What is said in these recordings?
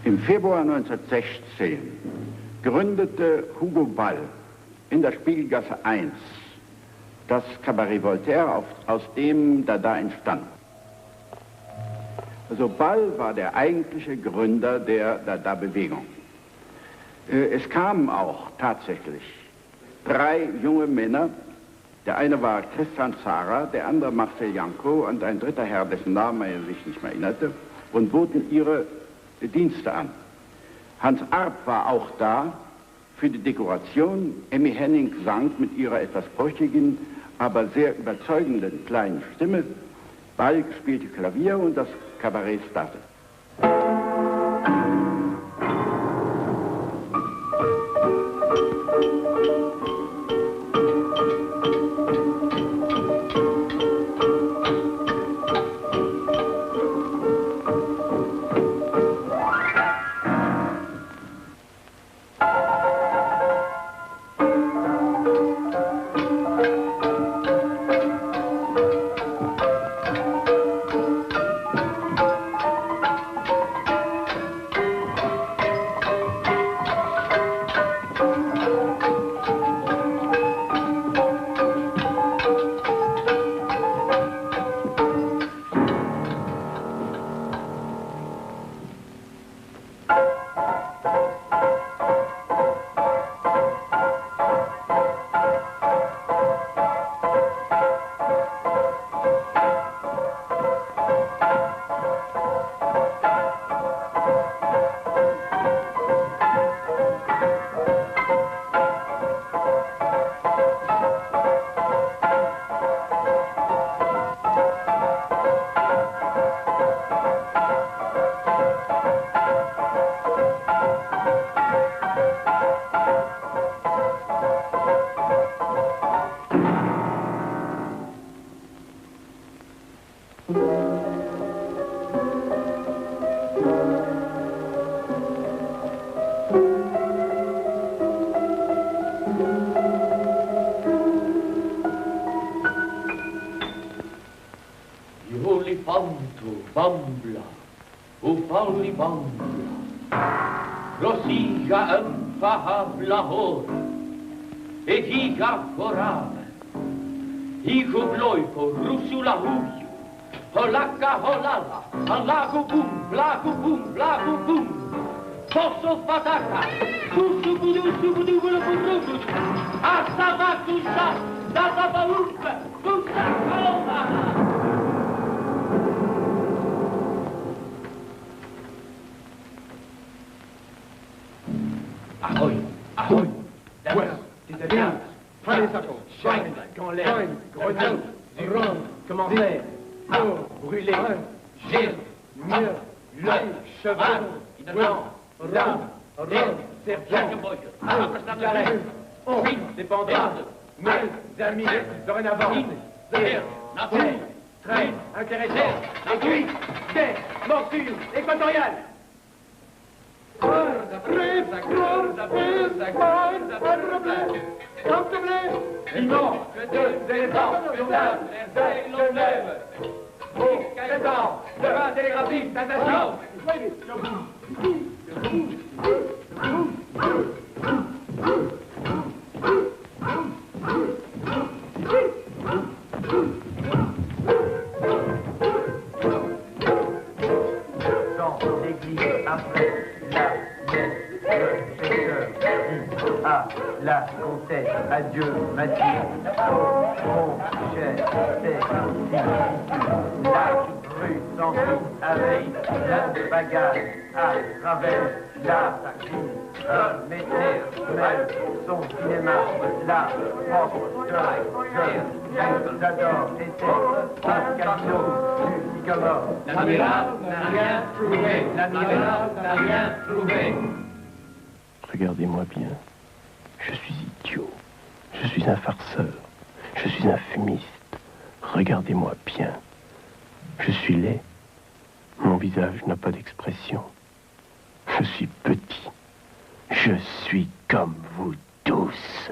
Im Februar 1916 gründete Hugo Ball in der Spiegelgasse 1 das Cabaret Voltaire, aus dem Dada entstand. Also Ball war der eigentliche Gründer der Dada-Bewegung. Es kamen auch tatsächlich 3 junge Männer. Der eine war Tristan Tzara, der andere Marcel Janko und ein dritter Herr, dessen Namen er sich nicht mehr erinnerte, und boten ihre Dienste an. Hans Arp war auch da für die Dekoration. Emmy Henning sang mit ihrer etwas brüchigen, aber sehr überzeugenden kleinen Stimme. Ball spielte Klavier und das Kabarett startete. Bambla, o falli bambla, rossiglia infahable hor, e giga forave, hijo bloico, rusula huju, holaka holala, alago bum, blago bum, blago bum, posso fataka, susu budu budu, asabatusa, data baumpe, tusa colomana. Ahoy, ahoy, ouais, c'est bien, prenez les sacots, chaîne, quand l'air, grenade, rhum, commentaire, brûler, gire, mieux, l'œil, cheval, blanc, lame, rhum, serpent, carré, dépendance, mes amis, dorénavant, terre, très intéressant, aiguille, des morsures équatoriales. Vivant que deux éléphants sur l'âme, les ailes l'on lève. Au présent, de 20 télégraphistes, sensation. Dans l'église après la messe, le secteur dit à la comtesse, adieu Mathilde, mon cher, c'est ici, la rue Sandy avec le bagage à travers la ville. Le métronome, son cinéma, la propre de j'adore, était un casino du Sycamore. L'admirable n'a rien trouvé, l'admirable n'a rien trouvé. Regardez-moi bien, je suis idiot, je suis un farceur, je suis un fumiste. Regardez-moi bien, je suis laid, mon visage n'a pas d'expression, je suis petit, je suis comme vous tous.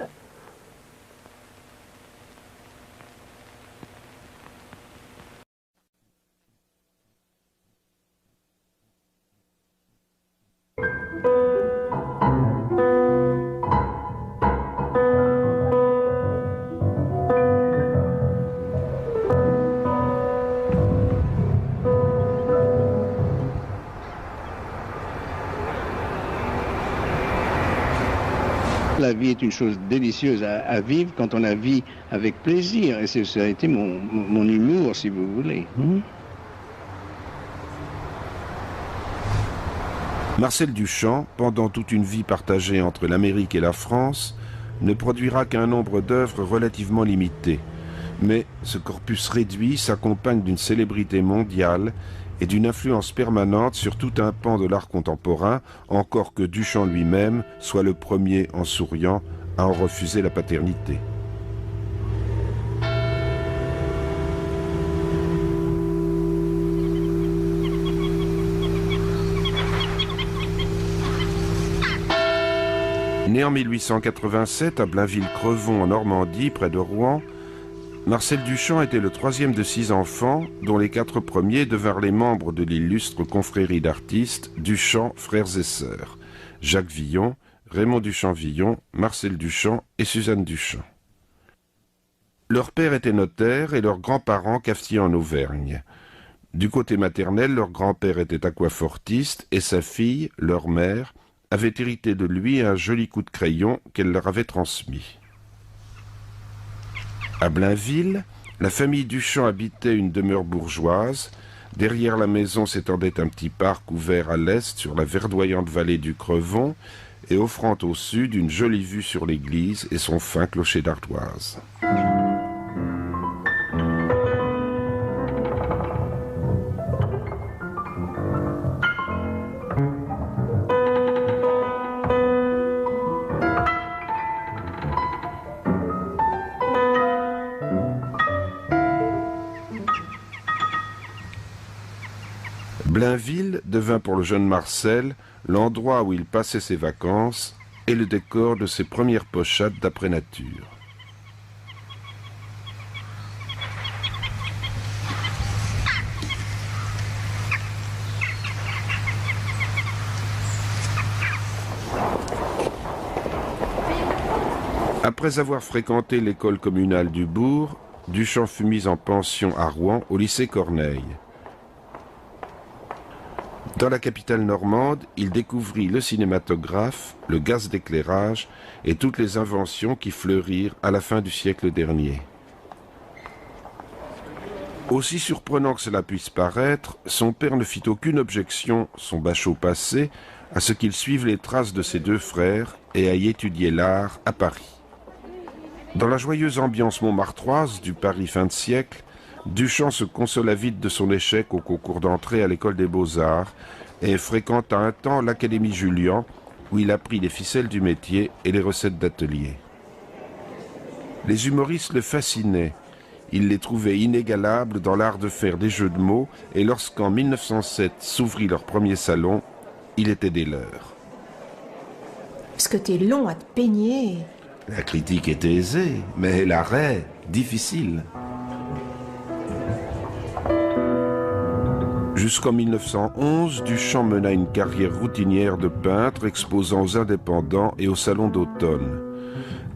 La vie est une chose délicieuse à vivre quand on la vit avec plaisir. Et ça a été mon humour, si vous voulez. Marcel Duchamp, pendant toute une vie partagée entre l'Amérique et la France, ne produira qu'un nombre d'œuvres relativement limité. Mais ce corpus réduit s'accompagne d'une célébrité mondiale et d'une influence permanente sur tout un pan de l'art contemporain, encore que Duchamp lui-même soit le premier, en souriant, à en refuser la paternité. Né en 1887 à Blainville-Crevon en Normandie, près de Rouen, Marcel Duchamp était le troisième de 6 enfants, dont les 4 premiers devinrent les membres de l'illustre confrérie d'artistes Duchamp, frères et sœurs, Jacques Villon, Raymond Duchamp-Villon, Marcel Duchamp et Suzanne Duchamp. Leur père était notaire et leurs grands-parents cafetiers en Auvergne. Du côté maternel, leur grand-père était aquafortiste et sa fille, leur mère, avait hérité de lui un joli coup de crayon qu'elle leur avait transmis. À Blainville, la famille Duchamp habitait une demeure bourgeoise. Derrière la maison s'étendait un petit parc ouvert à l'est sur la verdoyante vallée du Crevon et offrant au sud une jolie vue sur l'église et son fin clocher d'ardoise. Blainville devint pour le jeune Marcel l'endroit où il passait ses vacances et le décor de ses premières pochades d'après nature. Après avoir fréquenté l'école communale du bourg, Duchamp fut mis en pension à Rouen au lycée Corneille. Dans la capitale normande, il découvrit le cinématographe, le gaz d'éclairage et toutes les inventions qui fleurirent à la fin du siècle dernier. Aussi surprenant que cela puisse paraître, son père ne fit aucune objection, son bachot passé, à ce qu'il suive les traces de ses 2 frères et à y étudier l'art à Paris. Dans la joyeuse ambiance montmartroise du Paris fin de siècle, Duchamp se consola vite de son échec au concours d'entrée à l'école des Beaux-Arts et fréquenta un temps l'Académie Julian, où il apprit les ficelles du métier et les recettes d'atelier. Les humoristes le fascinaient. Il les trouvait inégalables dans l'art de faire des jeux de mots, et lorsqu'en 1907 s'ouvrit leur premier salon, il était des leurs. Parce que t'es long à te peigner. La critique était aisée, mais l'arrêt, difficile. Jusqu'en 1911, Duchamp mena une carrière routinière de peintre exposant aux indépendants et au salon d'automne.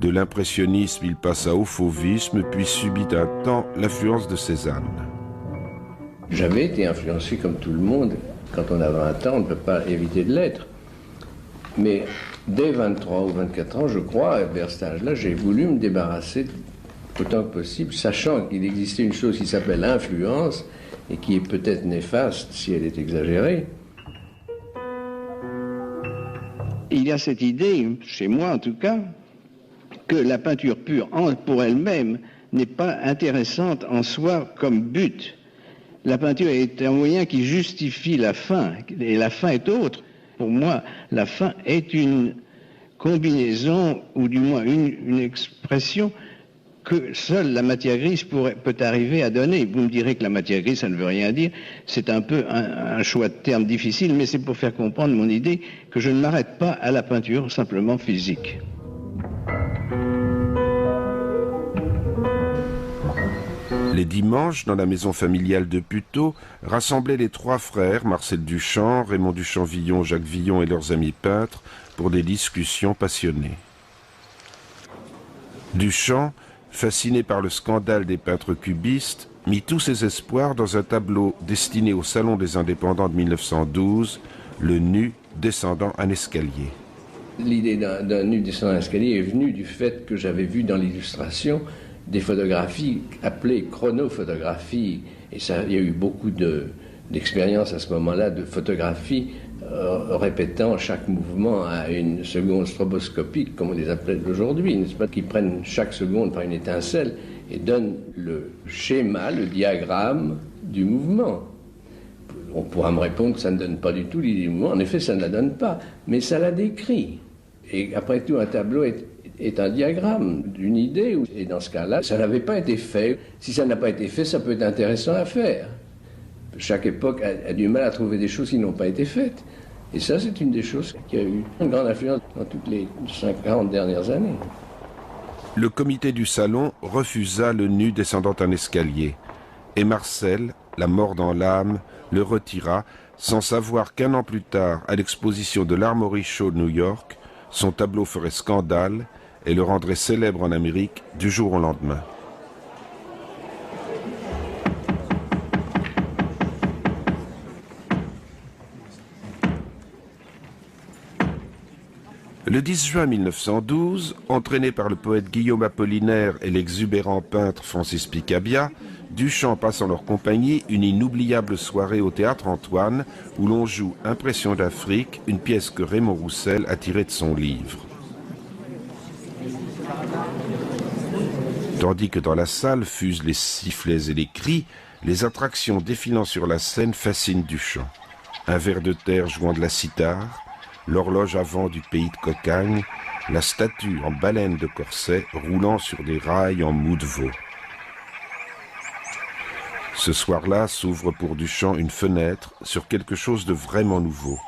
De l'impressionnisme, il passa au fauvisme, puis subit un temps l'influence de Cézanne. J'avais été influencé comme tout le monde. Quand on a 20 ans, on ne peut pas éviter de l'être. Mais dès 23 ou 24 ans, je crois, vers cet âge-là, j'ai voulu me débarrasser autant que possible, sachant qu'il existait une chose qui s'appelle influence, et qui est peut-être néfaste si elle est exagérée. Il y a cette idée, chez moi en tout cas, que la peinture pure, pour elle-même, n'est pas intéressante en soi comme but. La peinture est un moyen qui justifie la fin, et la fin est autre. Pour moi, la fin est une combinaison, ou du moins une expression que seule la matière grise peut arriver à donner. Vous me direz que la matière grise, ça ne veut rien dire. C'est un peu un choix de termes difficile, mais c'est pour faire comprendre mon idée que je ne m'arrête pas à la peinture simplement physique. Les dimanches, dans la maison familiale de Puteaux, rassemblaient les trois frères, Marcel Duchamp, Raymond Duchamp-Villon, Jacques Villon et leurs amis peintres, pour des discussions passionnées. Duchamp, fasciné par le scandale des peintres cubistes, mit tous ses espoirs dans un tableau destiné au Salon des Indépendants de 1912, le nu descendant un escalier. L'idée d'un nu descendant un escalier est venue du fait que j'avais vu dans l'illustration des photographies appelées chronophotographies. Et ça, il y a eu beaucoup d'expériences à ce moment-là de photographies répétant chaque mouvement à une seconde stroboscopique, comme on les appelle aujourd'hui, n'est-ce pas, qui prennent chaque seconde par une étincelle et donnent le schéma, le diagramme du mouvement. On pourra me répondre que ça ne donne pas du tout l'idée du mouvement. En effet, ça ne la donne pas, mais ça la décrit. Et après tout, un tableau est un diagramme d'une idée. Et dans ce cas-là, ça n'avait pas été fait. Si ça n'a pas été fait, ça peut être intéressant à faire. Chaque époque a du mal à trouver des choses qui n'ont pas été faites. Et ça, c'est une des choses qui a eu une grande influence dans toutes les 50 dernières années. Le comité du salon refusa le nu descendant un escalier. Et Marcel, la mort dans l'âme, le retira, sans savoir qu'un an plus tard, à l'exposition de l'Armory Show de New York, son tableau ferait scandale et le rendrait célèbre en Amérique du jour au lendemain. Le 10 juin 1912, entraîné par le poète Guillaume Apollinaire et l'exubérant peintre Francis Picabia, Duchamp passe en leur compagnie une inoubliable soirée au Théâtre Antoine où l'on joue Impression d'Afrique, une pièce que Raymond Roussel a tirée de son livre. Tandis que dans la salle fusent les sifflets et les cris, les attractions défilant sur la scène fascinent Duchamp. Un ver de terre jouant de la cithare, l'horloge avant du pays de Cocagne, la statue en baleine de corset roulant sur des rails en mou de veau. Ce soir-là s'ouvre pour Duchamp une fenêtre sur quelque chose de vraiment nouveau,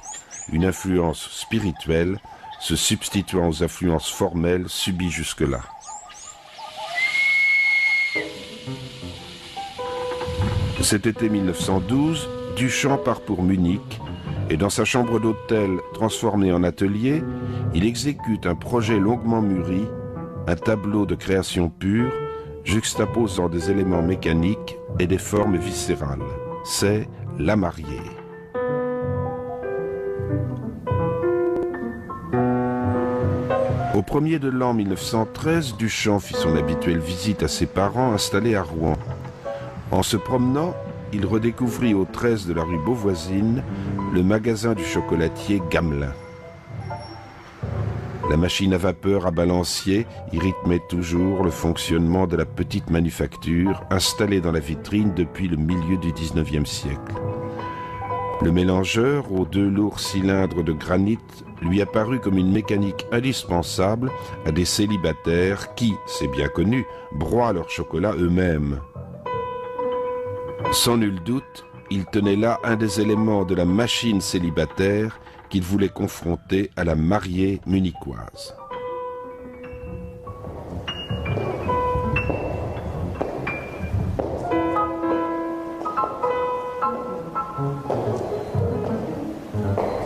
une influence spirituelle se substituant aux influences formelles subies jusque-là. Cet été 1912, Duchamp part pour Munich et dans sa chambre d'hôtel transformée en atelier, il exécute un projet longuement mûri, un tableau de création pure, juxtaposant des éléments mécaniques et des formes viscérales. C'est La Mariée. Au 1er de l'an 1913, Duchamp fit son habituelle visite à ses parents installés à Rouen. En se promenant, il redécouvrit au 13 de la rue Beauvoisine le magasin du chocolatier Gamelin. La machine à vapeur à balancier y rythmait toujours le fonctionnement de la petite manufacture installée dans la vitrine depuis le milieu du XIXe siècle. Le mélangeur aux 2 lourds cylindres de granit lui apparut comme une mécanique indispensable à des célibataires qui, c'est bien connu, broient leur chocolat eux-mêmes. Sans nul doute, il tenait là un des éléments de la machine célibataire qu'il voulait confronter à la mariée munichoise.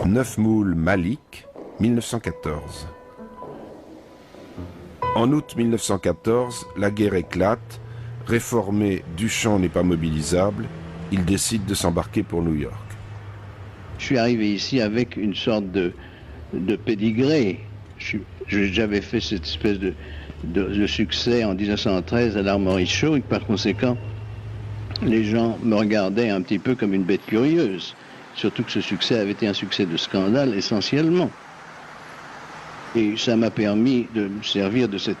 Neuf Moules Malik, 1914. En août 1914, la guerre éclate. Réformé, Duchamp n'est pas mobilisable. Il décide de s'embarquer pour New York. Je suis arrivé ici avec une sorte de pédigré. J'avais fait cette espèce de succès en 1913 à l'Armory Show et par conséquent, les gens me regardaient un petit peu comme une bête curieuse. Surtout que ce succès avait été un succès de scandale essentiellement. Et ça m'a permis de me servir de cet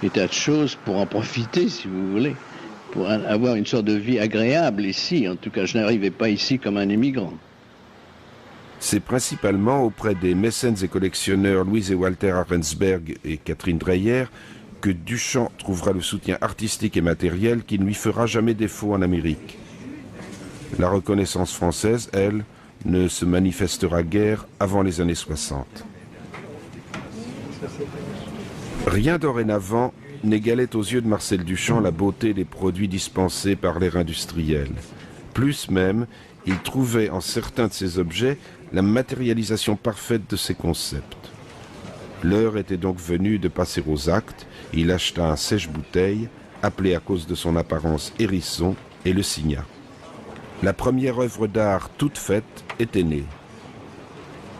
état de choses pour en profiter, si vous voulez, pour avoir une sorte de vie agréable ici. En tout cas, je n'arrivais pas ici comme un immigrant. C'est principalement auprès des mécènes et collectionneurs Louise et Walter Arensberg et Catherine Dreyer que Duchamp trouvera le soutien artistique et matériel qui ne lui fera jamais défaut en Amérique. La reconnaissance française, elle, ne se manifestera guère avant les années 60. Rien dorénavant n'égalait aux yeux de Marcel Duchamp la beauté des produits dispensés par l'ère industrielle. Plus même, il trouvait en certains de ces objets la matérialisation parfaite de ses concepts. L'heure était donc venue de passer aux actes. Il acheta un sèche-bouteille, appelé à cause de son apparence hérisson, et le signa. La première œuvre d'art toute faite était née.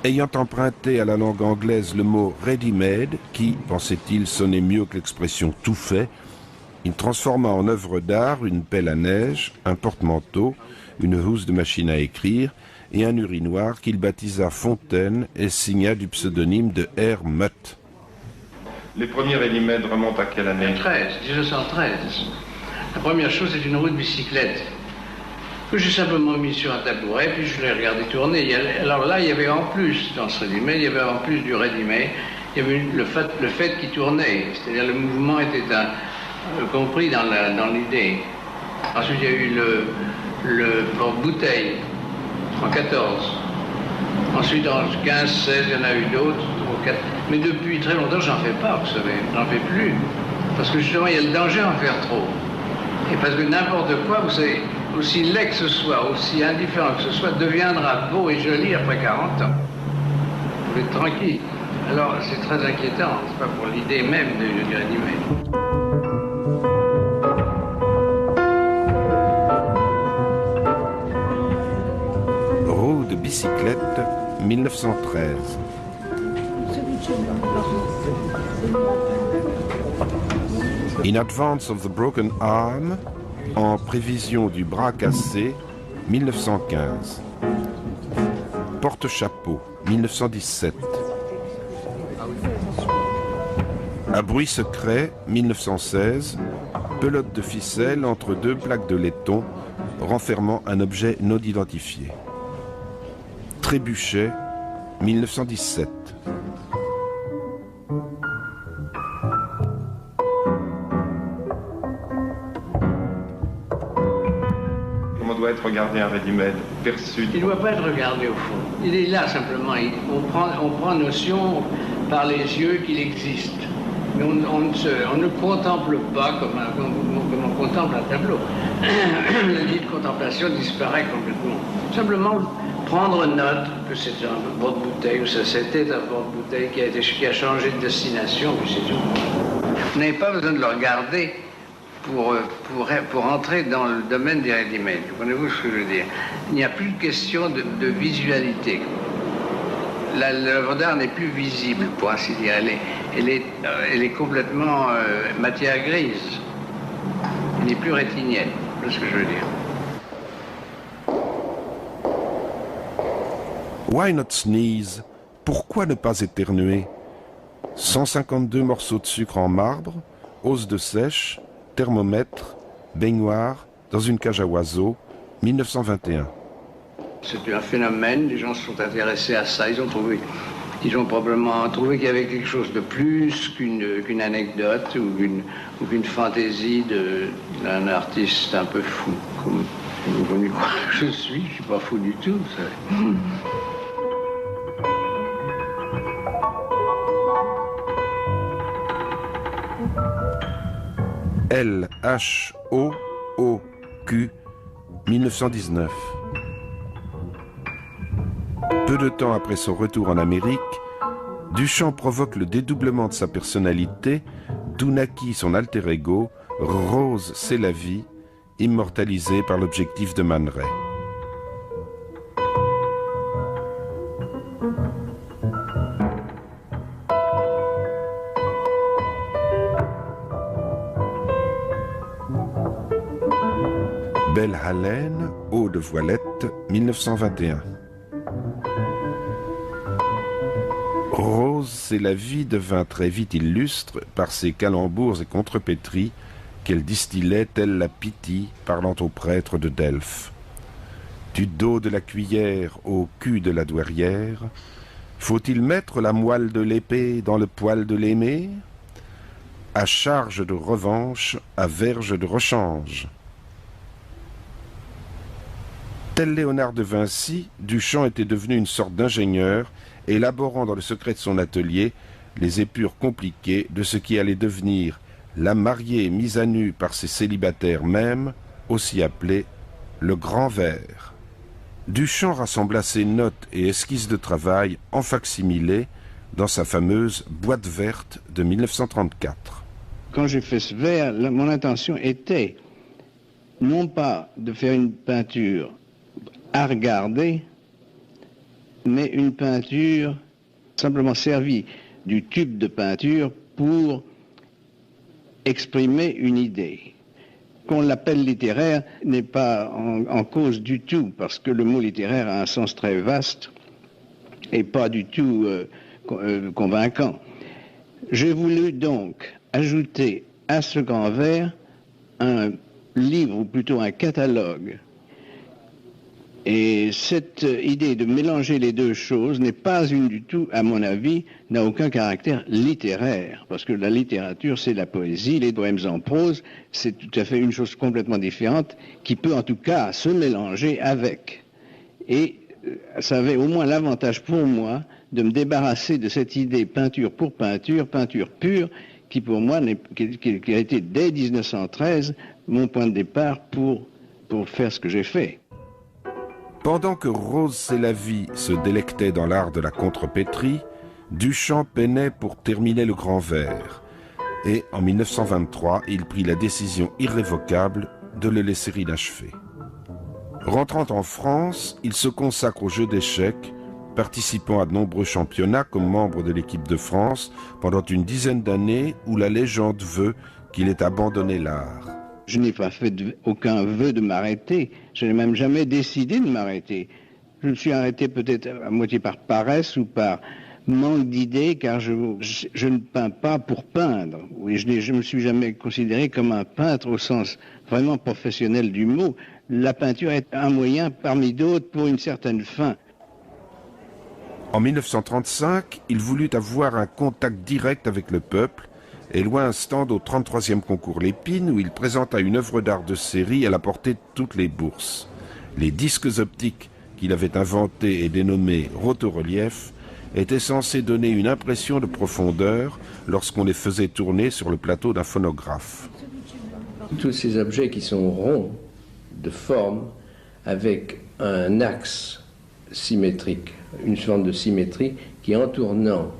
Ayant emprunté à la langue anglaise le mot « ready-made », qui, pensait-il, sonnait mieux que l'expression « tout fait », il transforma en œuvre d'art une pelle à neige, un porte-manteau, une housse de machine à écrire et un urinoir qu'il baptisa Fontaine et signa du pseudonyme de R. Mutt. Les premiers ready-made remontent à quelle année? 1913. La première chose, c'est une roue de bicyclette que j'ai simplement mis sur un tabouret, puis je l'ai regardé tourner. Alors là, il y avait en plus, dans ce ready-made, il y avait en plus du ready-made, il y avait le fait qui tournait, c'est-à-dire le mouvement était compris dans l'idée. Ensuite, il y a eu le porte-bouteille, en 14. Ensuite, en 15, 16, il y en a eu d'autres, 3, 4. Mais depuis très longtemps, j'en fais pas, vous savez, j'en fais plus. Parce que justement, il y a le danger à en faire trop. Et parce que n'importe quoi, vous savez, aussi laid que ce soit, aussi indifférent que ce soit, deviendra beau et joli après 40 ans. Vous êtes tranquille. Alors, c'est très inquiétant, c'est pas pour l'idée même du ready-made. Roue de bicyclette, 1913. In Advance of the Broken Arm, en prévision du bras cassé, 1915. Porte-chapeau, 1917. À bruit secret, 1916. Pelote de ficelle entre deux plaques de laiton renfermant un objet non identifié. Trébuchet, 1917. Comment doit être regardé un ready-made, perçu? Il ne doit pas être regardé au fond. Il est là simplement. On prend notion par les yeux qu'il existe. Mais on ne contemple pas comme on contemple un tableau. Le lit de contemplation disparaît complètement. Simplement prendre note que c'est un porte-bouteille, ou ça c'était un porte-bouteille qui a changé de destination, puis c'est tout. Vous n'avez pas besoin de le regarder pour entrer dans le domaine des ready-made. Comprenez-vous ce que je veux dire? Il n'y a plus de question de visualité. L'œuvre d'art n'est plus visible, pour ainsi dire. Elle est complètement matière grise. Elle n'est plus rétinienne. C'est ce que je veux dire. Why not sneeze? Pourquoi ne pas éternuer? 152 morceaux de sucre en marbre, hausse de sèche, thermomètre, baignoire, dans une cage à oiseaux, 1921. C'est un phénomène, les gens se sont intéressés à ça, ils ont probablement trouvé qu'il y avait quelque chose de plus qu'une anecdote ou qu'une fantaisie d'un artiste un peu fou, comme vous voulez croire que je suis pas fou du tout, vous savez. L-H-O-O-Q, 1919. Peu de temps après son retour en Amérique, Duchamp provoque le dédoublement de sa personnalité, d'où naquit son alter ego, Rose, c'est la vie, immortalisé par l'objectif de Man Ray. Belle haleine, eau de voilette, 1921. Rose, c'est la vie devint très vite illustre par ses calembours et contrepétries qu'elle distillait telle la Pythie parlant aux prêtres de Delphes. Du dos de la cuillère au cul de la douairière, faut-il mettre la moelle de l'épée dans le poil de l'aimé? À charge de revanche, à verge de rechange. Tel Léonard de Vinci, Duchamp était devenu une sorte d'ingénieur, élaborant dans le secret de son atelier les épures compliquées de ce qui allait devenir La mariée mise à nu par ses célibataires même, aussi appelé le Grand Vert. Duchamp rassembla ses notes et esquisses de travail en facsimilé dans sa fameuse boîte verte de 1934. Quand j'ai fait ce vers, mon intention était non pas de faire une peinture à regarder, mais une peinture simplement servie du tube de peinture pour exprimer une idée. Qu'on l'appelle littéraire n'est pas en cause du tout, parce que le mot littéraire a un sens très vaste et pas du tout convaincant. J'ai voulu donc ajouter à ce grand vers un livre, ou plutôt un catalogue. Et cette idée de mélanger les deux choses n'est pas une du tout, à mon avis, n'a aucun caractère littéraire, parce que la littérature, c'est la poésie, les poèmes en prose, c'est tout à fait une chose complètement différente, qui peut en tout cas se mélanger avec. Et ça avait au moins l'avantage pour moi de me débarrasser de cette idée peinture pour peinture, peinture pure, qui pour moi, qui a été dès 1913 mon point de départ pour faire ce que j'ai fait. Pendant que Rose Sélavy se délectait dans l'art de la contrepétrie, Duchamp peinait pour terminer le Grand Vert. Et en 1923, il prit la décision irrévocable de le laisser inachevé. Rentrant en France, il se consacre aux jeux d'échecs, participant à de nombreux championnats comme membre de l'équipe de France pendant une dizaine d'années où la légende veut qu'il ait abandonné l'art. Je n'ai pas fait aucun vœu de m'arrêter. Je n'ai même jamais décidé de m'arrêter. Je me suis arrêté peut-être à moitié par paresse ou par manque d'idées, car je ne peins pas pour peindre. Oui, je me suis jamais considéré comme un peintre au sens vraiment professionnel du mot. La peinture est un moyen parmi d'autres pour une certaine fin. En 1935, il voulut avoir un contact direct avec le peuple et loua un stand au 33e concours Lépine où il présenta une œuvre d'art de série à la portée de toutes les bourses. Les disques optiques qu'il avait inventés et dénommés rotorelief étaient censés donner une impression de profondeur lorsqu'on les faisait tourner sur le plateau d'un phonographe. Tous ces objets qui sont ronds, de forme, avec un axe symétrique, une forme de symétrie qui, en tournant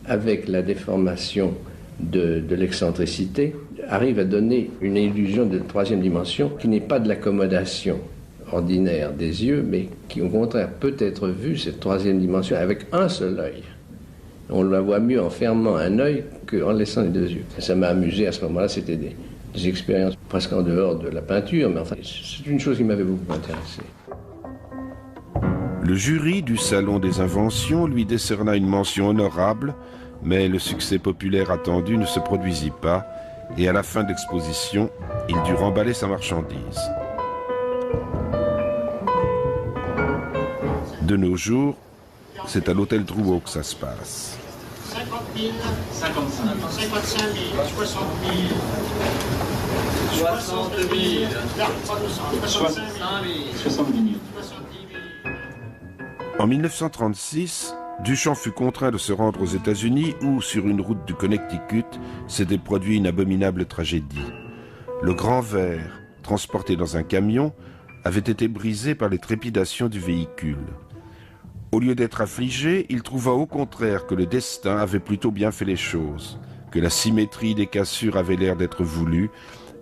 avec la déformation de l'excentricité, arrive à donner une illusion de troisième dimension qui n'est pas de l'accommodation ordinaire des yeux, mais qui au contraire peut être vue, cette troisième dimension, avec un seul œil. On la voit mieux en fermant un œil qu'en laissant les deux yeux. Ça m'a amusé à ce moment-là, c'était des expériences presque en dehors de la peinture, mais enfin, c'est une chose qui m'avait beaucoup intéressé. Le jury du Salon des Inventions lui décerna une mention honorable, mais le succès populaire attendu ne se produisit pas, et à la fin de l'exposition, il dut remballer sa marchandise. De nos jours, c'est à l'hôtel Drouot que ça se passe. 50 000, 55 000, 60 000, 62 000, 70 000. En 1936, Duchamp fut contraint de se rendre aux États-Unis où, sur une route du Connecticut, s'était produit une abominable tragédie. Le Grand Vert, transporté dans un camion, avait été brisé par les trépidations du véhicule. Au lieu d'être affligé, il trouva au contraire que le destin avait plutôt bien fait les choses, que la symétrie des cassures avait l'air d'être voulue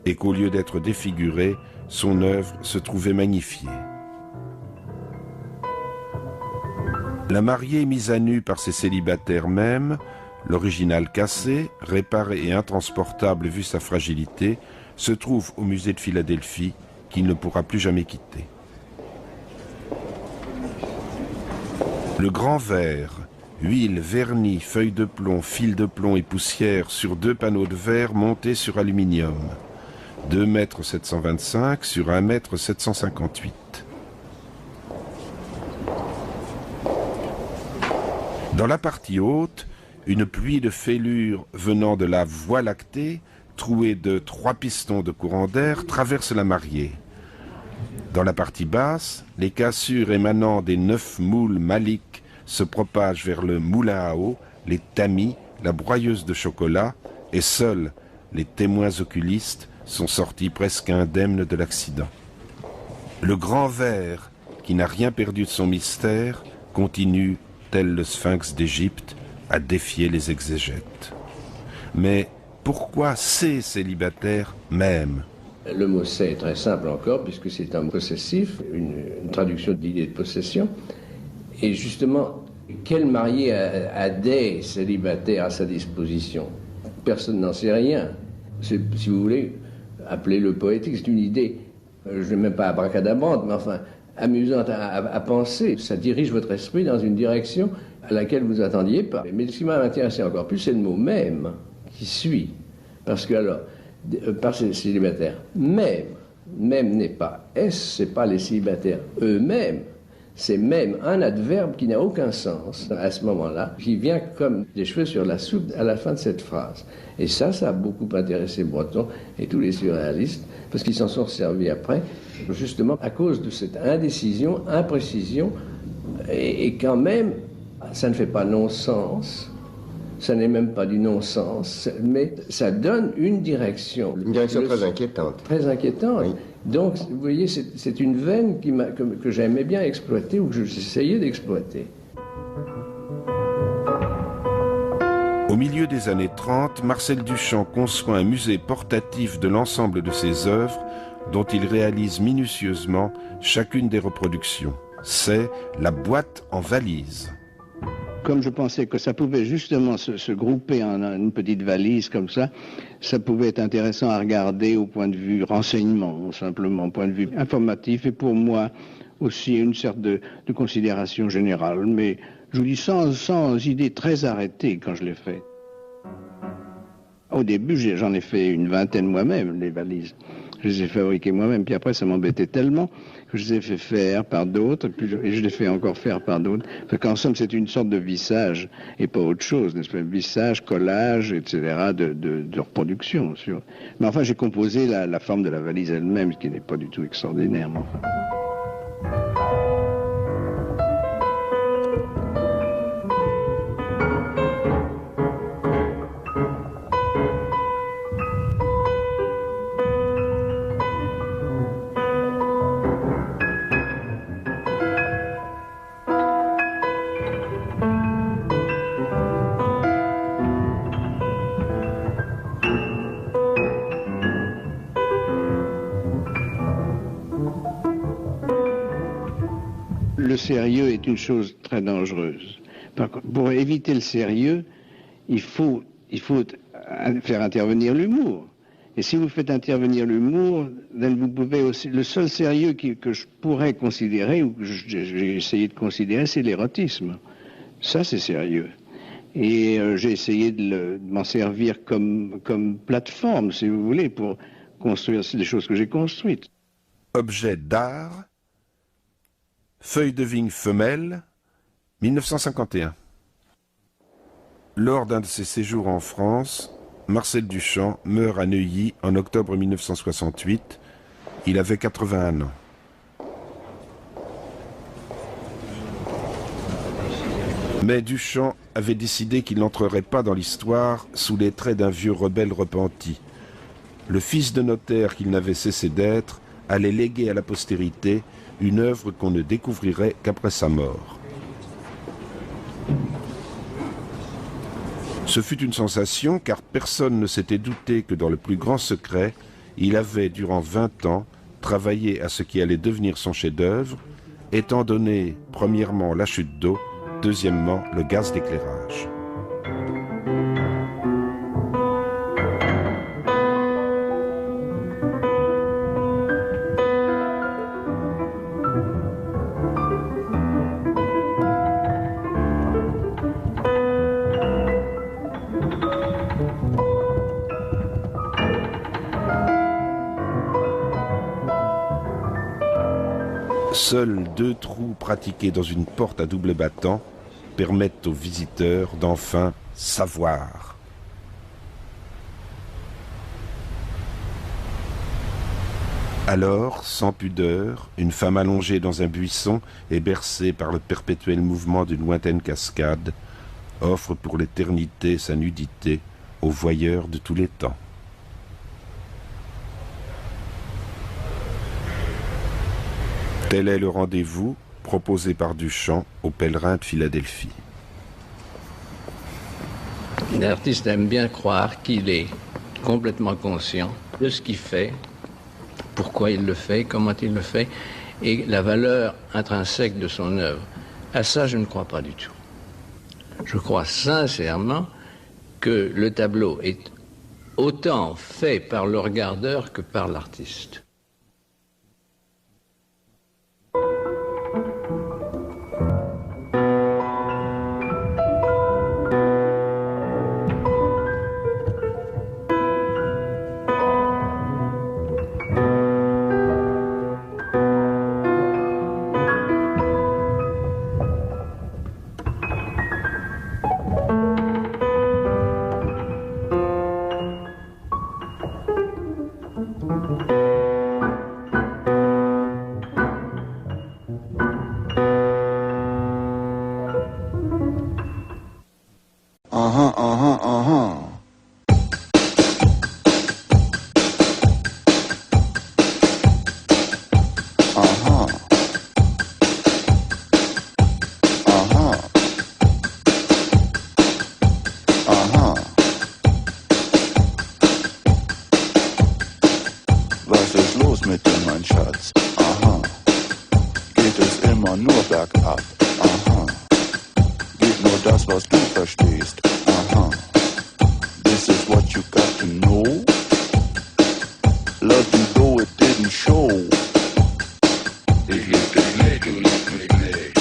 et qu'au lieu d'être défigurée, son œuvre se trouvait magnifiée. La mariée mise à nu par ses célibataires même, l'original cassé, réparé et intransportable vu sa fragilité, se trouve au musée de Philadelphie, qu'il ne pourra plus jamais quitter. Le Grand Vert, huile, vernis, feuilles de plomb, fils de plomb et poussière sur deux panneaux de verre montés sur aluminium. 2,725 m sur 1,758 m. Dans la partie haute, une pluie de fêlures venant de la Voie lactée, trouée de 3 pistons de courant d'air, traverse la mariée. Dans la partie basse, les cassures émanant des 9 moules Malik se propagent vers le moulin à eau, les tamis, la broyeuse de chocolat, et seule les témoins oculistes sont sortis presque indemnes de l'accident. Le grand ver, qui n'a rien perdu de son mystère, continue, tel le sphinx d'Égypte, à défier les exégètes. Mais pourquoi ces célibataires même? Le mot « c'est » est très simple encore, puisque c'est un possessif, une traduction de l'idée de possession. Et justement, quel marié a des célibataires à sa disposition? Personne n'en sait rien. Si vous voulez, appelez-le poétique, c'est une idée, je n'ai même pas abracadabrante, mais enfin, amusante à penser. Ça dirige votre esprit dans une direction à laquelle vous n'attendiez pas. Mais ce qui m'a intéressé encore plus, c'est le mot « même » qui suit. Parce que alors, par ces célibataires, même n'est pas S, c'est pas les célibataires eux-mêmes, c'est même un adverbe qui n'a aucun sens à ce moment-là, qui vient comme des cheveux sur la soupe à la fin de cette phrase. Et ça a beaucoup intéressé Breton et tous les surréalistes, parce qu'ils s'en sont servis après, justement à cause de cette indécision, imprécision, et quand même, ça ne fait pas non-sens. Ça n'est même pas du non-sens, mais ça donne une direction. Une direction très inquiétante. Très inquiétante. Oui. Donc, vous voyez, c'est une veine que j'aimais bien exploiter, ou que j'essayais d'exploiter. Au milieu des années 30, Marcel Duchamp conçoit un musée portatif de l'ensemble de ses œuvres, dont il réalise minutieusement chacune des reproductions. C'est la boîte en valise. Comme je pensais que ça pouvait justement se grouper en une petite valise comme ça pouvait être intéressant à regarder au point de vue renseignement, simplement au point de vue informatif, et pour moi aussi une sorte de considération générale, mais je vous dis sans idée très arrêtée quand je l'ai fait. Au début, j'en ai fait une vingtaine moi-même, les valises. Je les ai fabriquées moi-même, puis après ça m'embêtait tellement que je les ai fait faire par d'autres, et je les fais encore faire par d'autres. Parce qu'en somme, c'est une sorte de vissage, et pas autre chose, n'est-ce pas? Vissage, collage, etc., de reproduction. Mais enfin, j'ai composé la forme de la valise elle-même, ce qui n'est pas du tout extraordinaire. Mais enfin. Le sérieux est une chose très dangereuse. Pour éviter le sérieux, il faut faire intervenir l'humour. Et si vous faites intervenir l'humour, vous pouvez aussi. Le seul sérieux que je pourrais considérer, ou que j'ai essayé de considérer, c'est l'érotisme. Ça, c'est sérieux. Et j'ai essayé de m'en servir comme plateforme, si vous voulez, pour construire les choses que j'ai construites. Objet d'art. Feuille de vigne femelle, 1951. Lors d'un de ses séjours en France, Marcel Duchamp meurt à Neuilly en octobre 1968. Il avait 81 ans. Mais Duchamp avait décidé qu'il n'entrerait pas dans l'histoire sous les traits d'un vieux rebelle repenti. Le fils de notaire qu'il n'avait cessé d'être allait léguer à la postérité une œuvre qu'on ne découvrirait qu'après sa mort. Ce fut une sensation car personne ne s'était douté que dans le plus grand secret, il avait durant 20 ans travaillé à ce qui allait devenir son chef-d'œuvre, étant donné premièrement la chute d'eau, deuxièmement le gaz d'éclairage. Seuls 2 trous pratiqués dans une porte à double battant permettent aux visiteurs d'enfin savoir. Alors, sans pudeur, une femme allongée dans un buisson et bercée par le perpétuel mouvement d'une lointaine cascade offre pour l'éternité sa nudité aux voyeurs de tous les temps. Tel est le rendez-vous proposé par Duchamp aux pèlerins de Philadelphie. L'artiste aime bien croire qu'il est complètement conscient de ce qu'il fait, pourquoi il le fait, comment il le fait, et la valeur intrinsèque de son œuvre. À ça, je ne crois pas du tout. Je crois sincèrement que le tableau est autant fait par le regardeur que par l'artiste. Was ist los mit dir, mein Schatz? Aha. Geht es immer nur bergab? Aha. Geht nur das, was du verstehst? Aha. This is what you got to know. Love you though it didn't show. Ich lieb dich nicht, du liebst mich nicht.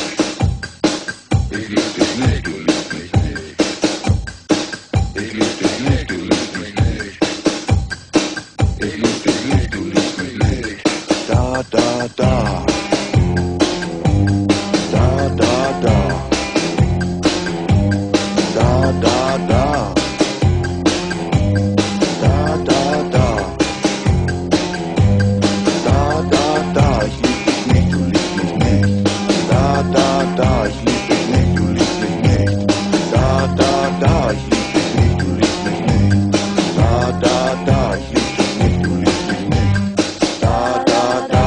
Ich lieb dich nicht, du liebst mich nicht. Ich lieb dich nicht, du liebst mich nicht. Ich lieb dich nicht, du liebst mich nicht. Da, da, da. Da, da, da. Da, da, da. Da, da, da. Da, da, da. Ich lieb dich nicht, du liebst mich nicht. Da, da, da. Ich lieb dich nicht, du liebst mich nicht. Da, da, da. Ich lieb dich nicht, du liebst mich nicht. Da, da, da. Ich lieb dich nicht, du liebst mich nicht. Da, da, da.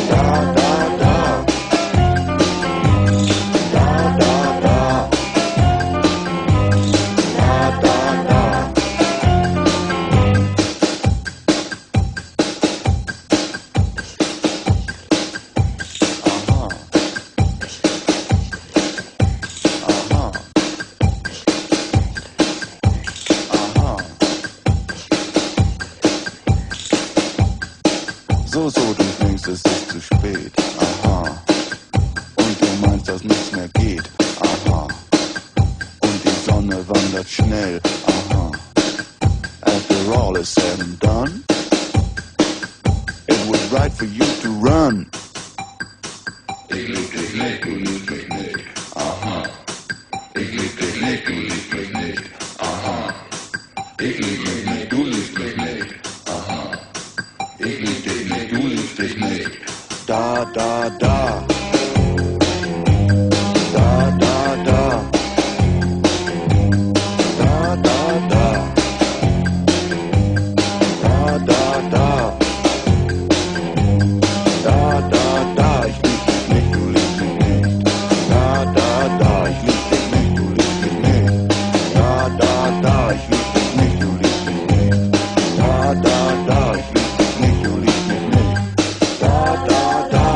Da, da, da. Da, da, da. Da, da, da. Aha. Aha. Aha. So, du denkst, es ist zu spät. Aha. Und du meinst, dass nichts mehr geht. Aha. Und die Sonne wandert schnell. Aha. After all is said and done, it was right for you to run. Ich lieb dich nicht, du liebst mich nicht. Aha. Ich lieb dich nicht, du liebst mich nicht. Aha. Ich lieb mich nicht, du liebst mich nicht. Aha. Ich lieb dich nicht, du liebst dich nicht. Da, da, da. Da, da, da. Da, da, da. Da, da, da. Da, da, da. Ich lieb dich nicht, du liebst mich nicht. Da, da, da. Ich lieb dich nicht, du liebst mich nicht. Da, da, da. Ich lieb dich nicht, du liebst mich nicht. Da, da, da. Ich lieb dich nicht, du liebst mich nicht. Da, da, da.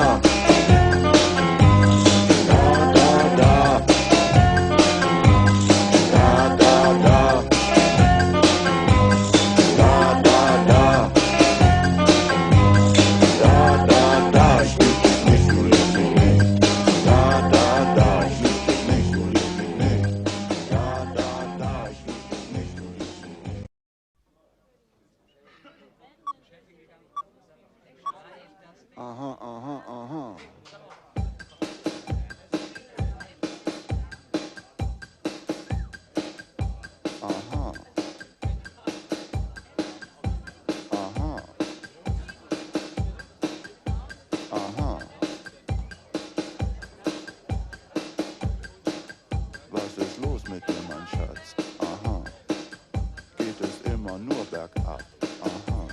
Da, da, da. Da, da, da. Da, da, da. Da, da, da. Ich lieb dich nicht, du liebst mich nicht. Da, da, da. Ich lieb dich nicht, du liebst mich nicht. Da, da, da. Ich lieb dich nicht, du liebst mich nicht. Aha, aha, aha. Aha. Aha. Aha. Was ist los mit dir, mein Schatz? Aha. Geht es immer nur bergab? Aha.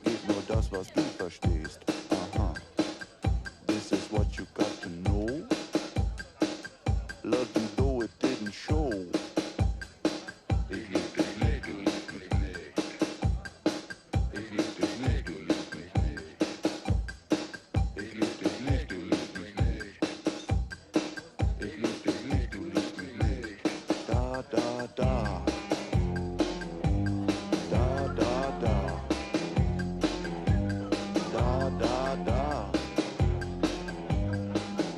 Geht nur das, was was du verstehst. Aha. This is what you got to know. Loved you though it didn't show. Ich lieb dich nicht, du liebst mich nicht. Ich lieb dich nicht, du liebst mich nicht. Ich lieb dich nicht, du liebst mich nicht. Ich lieb dich nicht, du liebst mich nicht. Da, da, da. Da, da, da. Da, da, da.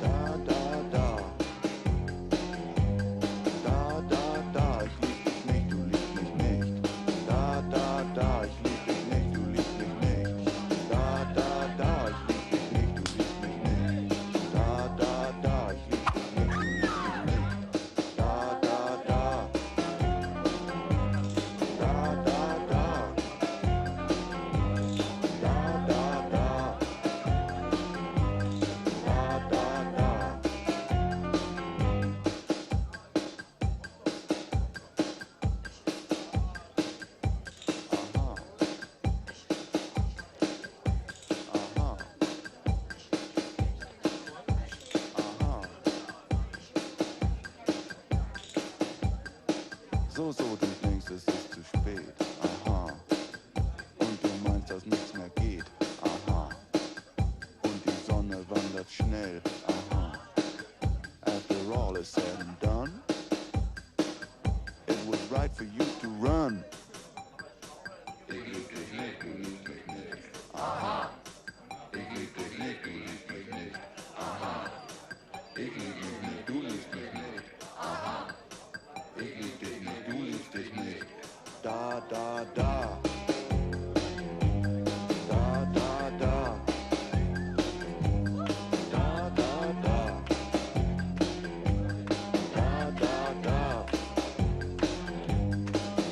Da, da, da. Da, da, da. Ich lieb dich nicht, du liebst mich nicht. Da, da, da. Ich lieb dich nicht, du liebst mich nicht. Da, da, da. Ich lieb dich nicht, du liebst mich nicht. Da, da, da. Ich lieb dich nicht, du liebst mich nicht. Da, da, da. Da, da, da. Da, da, da. Da, da, da. Aha. Aha. Aha. So, du denkst, es ist zu spät. Aha. Und du meinst, dass nichts mehr geht. Aha. Und die Sonne wandert schnell. Aha. After all is said and done, it was right for you to run. Ich lieb dich nicht, du liebst mich nicht. Aha. Ich lieb dich nicht, du liebst mich nicht. Aha. Ich lieb dich nicht, du liebst mich nicht. Aha. Ich lieb dich nicht, du liebst dich nicht. Da, da, da. Da, da, da. Da, da, da. Da, da, da.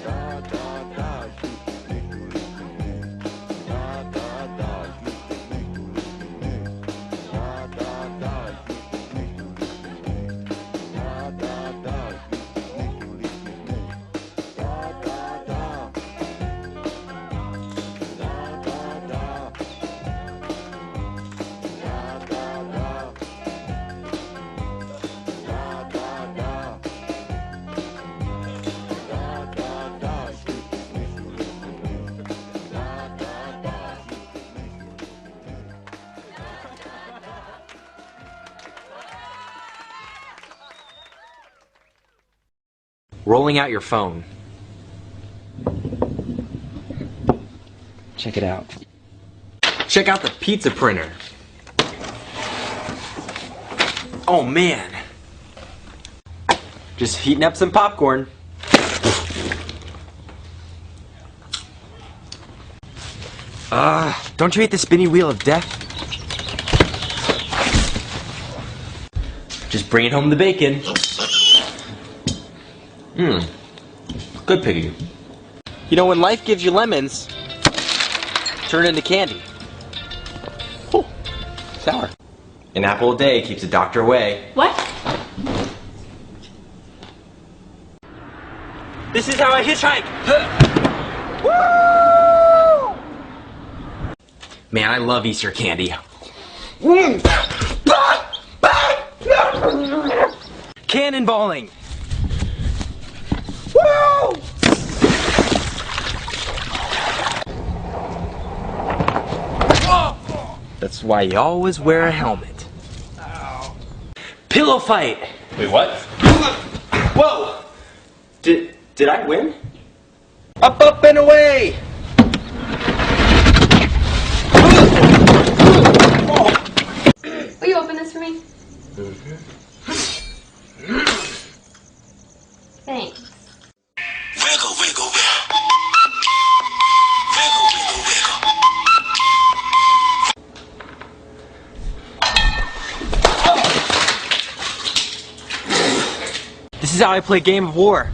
Da, da, da. Ich lieb dich nicht, du liebst mich nicht. Da, da, da. Ich lieb dich nicht, du liebst mich nicht. Da, da, da. Ich lieb dich nicht, du liebst mich nicht. Da, da, da. Ich lieb dich nicht, du liebst mich nicht. Da, da, da. Da, da, da. Da, da, da. Da, da, da. Da, da, da. Ich lieb dich nicht, du liebst mich nicht. Da, da, da. Ich lieb dich nicht, du liebst mich nicht. Rolling out your phone. Check it out. Check out the pizza printer. Oh man. Just heating up some popcorn. Don't you hate the spinny wheel of death? Just bringing home the bacon. Good piggy. You know, when life gives you lemons, turn it into candy. Ooh, sour. An apple a day keeps the doctor away. What? This is how I hitchhike! Man, I love Easter candy. Cannonballing! Woo! That's why you always wear a helmet. Pillow fight! Wait, what? Whoa! Did I win? Up, up, and away! Will you open this for me? Thanks. Wiggle, wiggle, wiggle. Wiggle, wiggle, wiggle. This is how I play Game of War.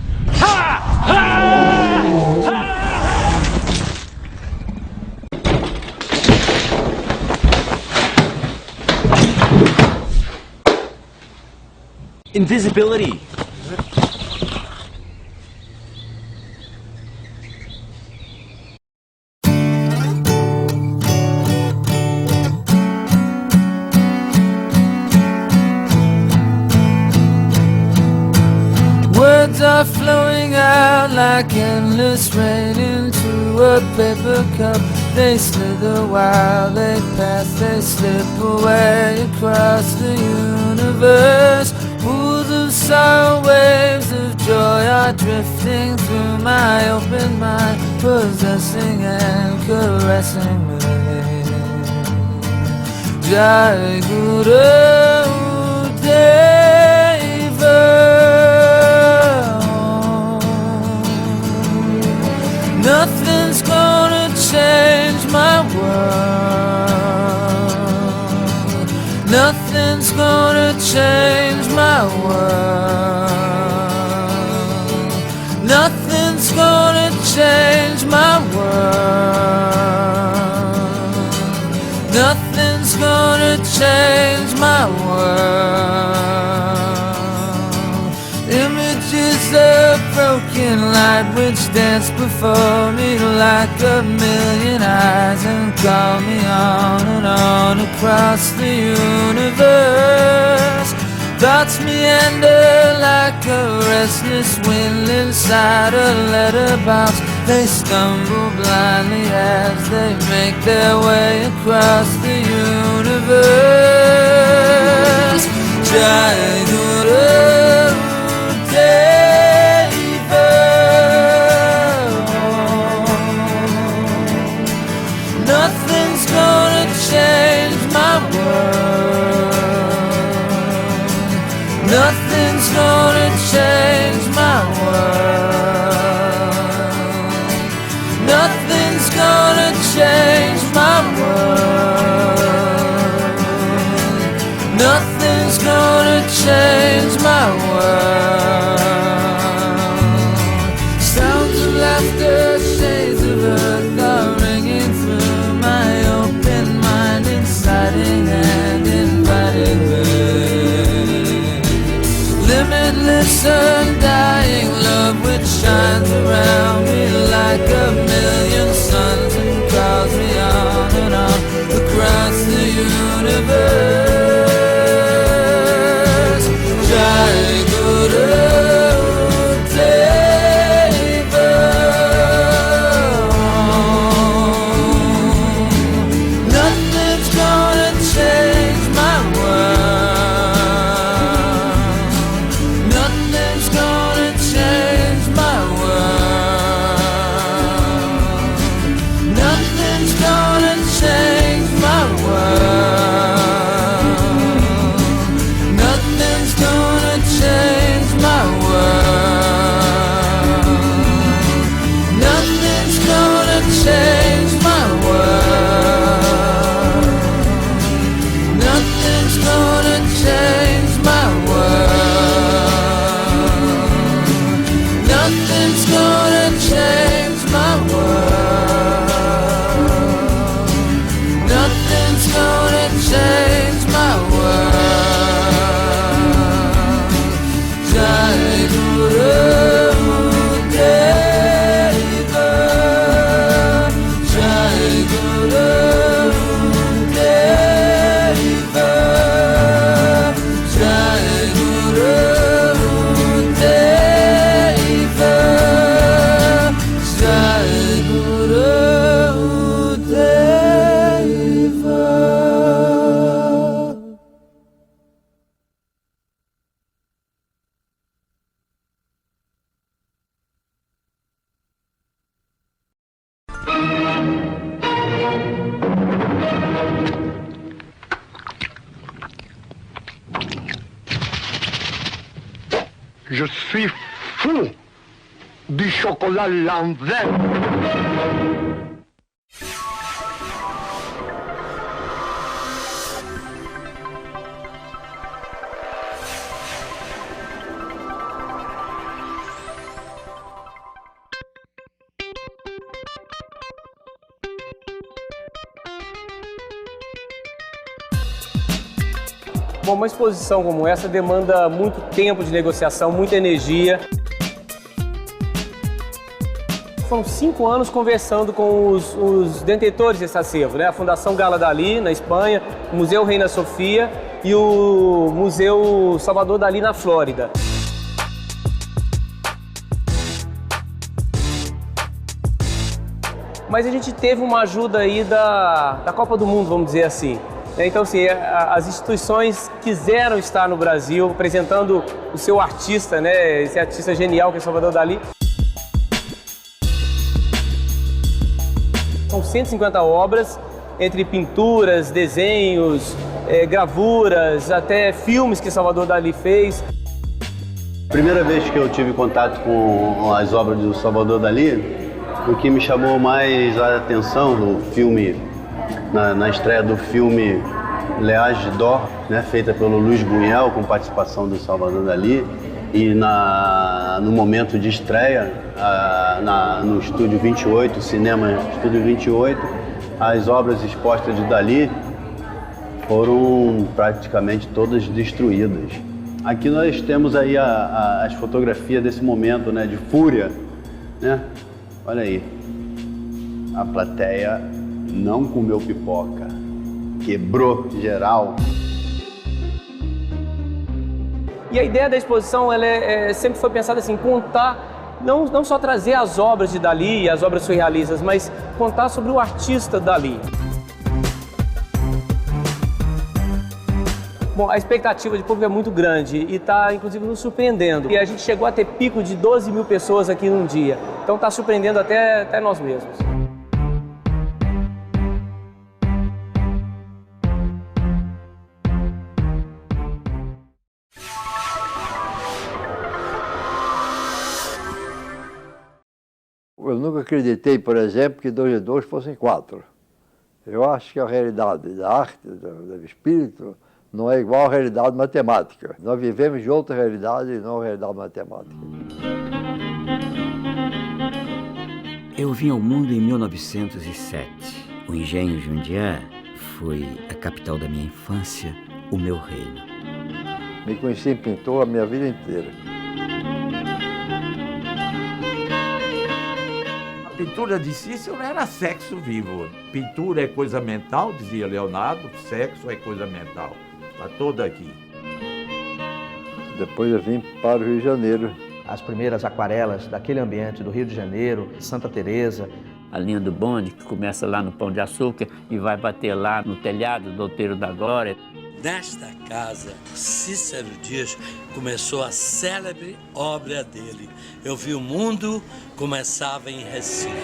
Invisibility. are flowing out like endless rain into a paper cup. They slither while they pass, they slip away across the universe. Pools of sorrow, waves of joy are drifting through my open mind, possessing and caressing me. Jai Guru Deva. Nothing's gonna change my world. Nothing's gonna change my world. Nothing's gonna change my world. Nothing's gonna change my world. Images of broken light which dance before me like a million eyes and call me on and on across the universe. Thoughts meander like a restless wind inside a letterbox. They stumble blindly as they make their way across the universe. Jai Guru Deva. Nothing's gonna change my world. Nothing's gonna change my world. Nothing's gonna change my world. Nothing's gonna change my world. Sounds of laughter, shades of earth are ringing through my open mind, inciting and inviting me. Limitless, undying love which shines around me like a million suns and calls me on and on across the universe. Jai Guru Deva. Nothing's gonna change my world. Nothing's gonna change my world. Nothing's gonna change my world. Nothing's gonna change my world. Nothing's gonna change my world. Nothing's gonna change my world. Nothing's gonna change my world. Nothing's gonna change my world. Jai Guru Deva. Jai Guru Deva. Jai Guru Deva. Jai Guru Deva. Je suis fou du chocolat Lanvin. Bom, uma exposição como essa demanda muito tempo de negociação, muita energia. Foram 5 anos conversando com os detentores desse acervo, né? A Fundação Gala Dalí, na Espanha, o Museu Reina Sofia e o Museu Salvador Dalí, na Flórida. mas a gente teve uma ajuda aí da Copa do Mundo, vamos dizer assim. Então, assim, as instituições quiseram estar no Brasil apresentando o seu artista, né? Esse artista genial que é Salvador Dalí. São 150 obras, entre pinturas, desenhos, gravuras, até filmes que Salvador Dalí fez. Primeira vez que eu tive contato com as obras do Salvador Dalí, o que me chamou mais a atenção no filme, na estreia do filme L'Âge d'Or, né, feita pelo Luiz Buñuel, com participação do Salvador Dalí, e no momento de estreia, no Estúdio 28, Cinema Estúdio 28, as obras expostas de Dalí foram praticamente todas destruídas. Aqui nós temos aí as fotografias desse momento, né, de fúria, né? Olha aí, a plateia não comeu pipoca, quebrou geral. E a ideia da exposição ela sempre foi pensada assim, contar, não só trazer as obras de Dalí, as obras surrealistas, mas contar sobre o artista Dalí. Bom, a expectativa de público é muito grande e está, inclusive, nos surpreendendo. E a gente chegou a ter pico de 12 mil pessoas aqui num dia. Então está surpreendendo até nós mesmos. Eu nunca acreditei, por exemplo, que 2 e 2 fossem 4. Eu acho que a realidade da arte, do espírito, não é igual à realidade matemática. Nós vivemos de outra realidade e não a realidade matemática. Eu vim ao mundo em 1907. O engenho Jundiaí foi a capital da minha infância, o meu reino. Me conheci em pintor a minha vida inteira. A pintura de Cícero era sexo vivo. Pintura é coisa mental, dizia Leonardo, sexo é coisa mental. Está toda aqui. Depois eu vim para o Rio de Janeiro. As primeiras aquarelas daquele ambiente do Rio de Janeiro, Santa Teresa. A linha do bonde, que começa lá no Pão de Açúcar e vai bater lá no telhado do Outeiro da Glória. Nesta casa, Cícero Dias começou a célebre obra dele. Eu vi o mundo, começava em Recife.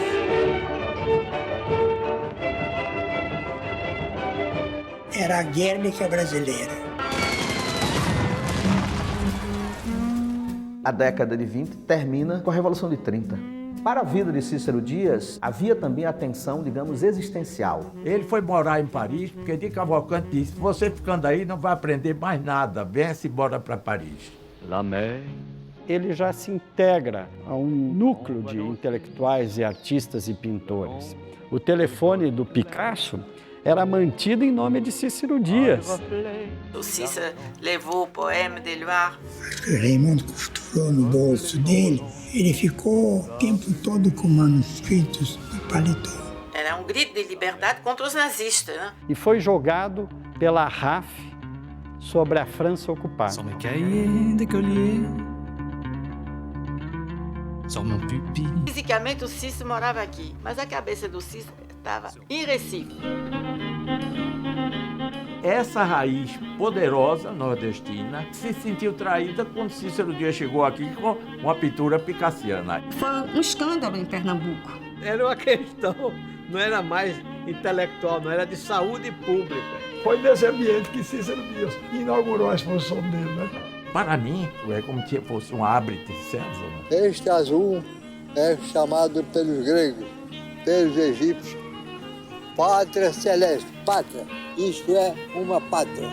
Era a Guernica brasileira. A década de 20 termina com a Revolução de 30. Para a vida de Cícero Dias, havia também a tensão, digamos, existencial. Ele foi morar em Paris, porque de Cavalcante disse, você ficando aí não vai aprender mais nada, venha-se embora para Paris. La mer. Ele já se integra a um núcleo de intelectuais e artistas e pintores. O telefone do Picasso era mantido em nome de Cícero Dias. O Cícero levou o poema de Loire. Raimundo costurou no bolso dele. Ele ficou o tempo todo com manuscritos no paletó. Era um grito de liberdade contra os nazistas, né? E foi jogado pela RAF sobre a França ocupada. Sur mes cahiers d'écolier, sur mon pupitre. Fisicamente o Cícero morava aqui, mas a cabeça do Cícero estava em Recife. Essa raiz poderosa nordestina se sentiu traída quando Cícero Dias chegou aqui com uma pintura picassiana. Foi um escândalo em Pernambuco. Era uma questão, não era mais intelectual, não era de saúde pública. Foi nesse ambiente que Cícero Dias inaugurou a exposição dele, né? Para mim, é como se fosse um abre de César. Este azul é chamado pelos gregos, pelos egípcios, Pátria Celeste, pátria. Isto é uma pátria.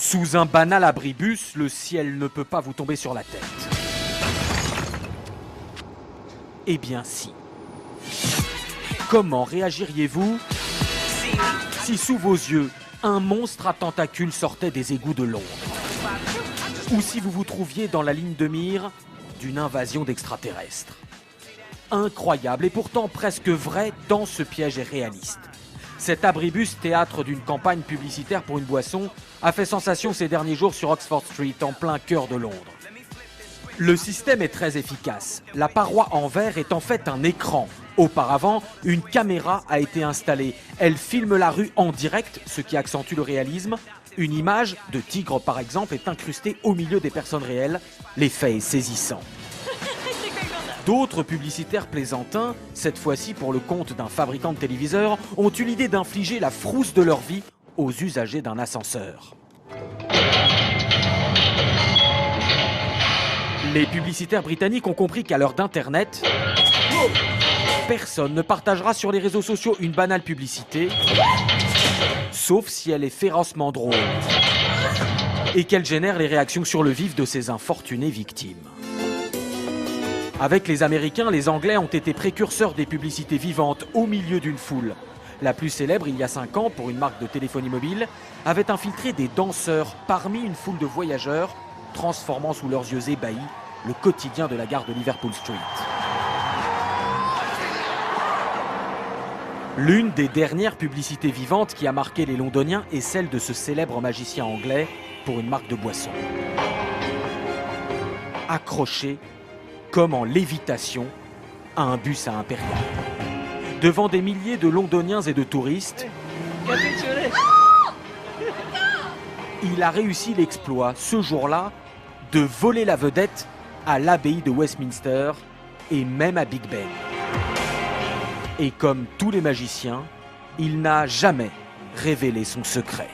Sous un banal abribus, le ciel ne peut pas vous tomber sur la tête. Eh bien si. Comment réagiriez-vous si sous vos yeux, un monstre à tentacules sortait des égouts de Londres? Ou si vous vous trouviez dans la ligne de mire d'une invasion d'extraterrestres? Incroyable et pourtant presque vrai tant ce piège est réaliste. Cet abribus, théâtre d'une campagne publicitaire pour une boisson, a fait sensation ces derniers jours sur Oxford Street, en plein cœur de Londres. Le système est très efficace. La paroi en verre est en fait un écran. Auparavant, une caméra a été installée. Elle filme la rue en direct, ce qui accentue le réalisme. Une image de tigre, par exemple, est incrustée au milieu des personnes réelles. L'effet est saisissant. D'autres publicitaires plaisantins, cette fois-ci pour le compte d'un fabricant de téléviseurs, ont eu l'idée d'infliger la frousse de leur vie aux usagers d'un ascenseur. Les publicitaires britanniques ont compris qu'à l'heure d'Internet, personne ne partagera sur les réseaux sociaux une banale publicité, sauf si elle est férocement drôle et qu'elle génère les réactions sur le vif de ces infortunées victimes. Avec les Américains, les Anglais ont été précurseurs des publicités vivantes au milieu d'une foule. La plus célèbre, il y a 5 ans, pour une marque de téléphonie mobile, avait infiltré des danseurs parmi une foule de voyageurs, transformant sous leurs yeux ébahis le quotidien de la gare de Liverpool Street. L'une des dernières publicités vivantes qui a marqué les Londoniens est celle de ce célèbre magicien anglais pour une marque de boisson. Accroché comme en lévitation à un bus à Impérial. Devant des milliers de Londoniens et de touristes, il a réussi l'exploit, ce jour-là, de voler la vedette à l'abbaye de Westminster et même à Big Ben. Et comme tous les magiciens, il n'a jamais révélé son secret.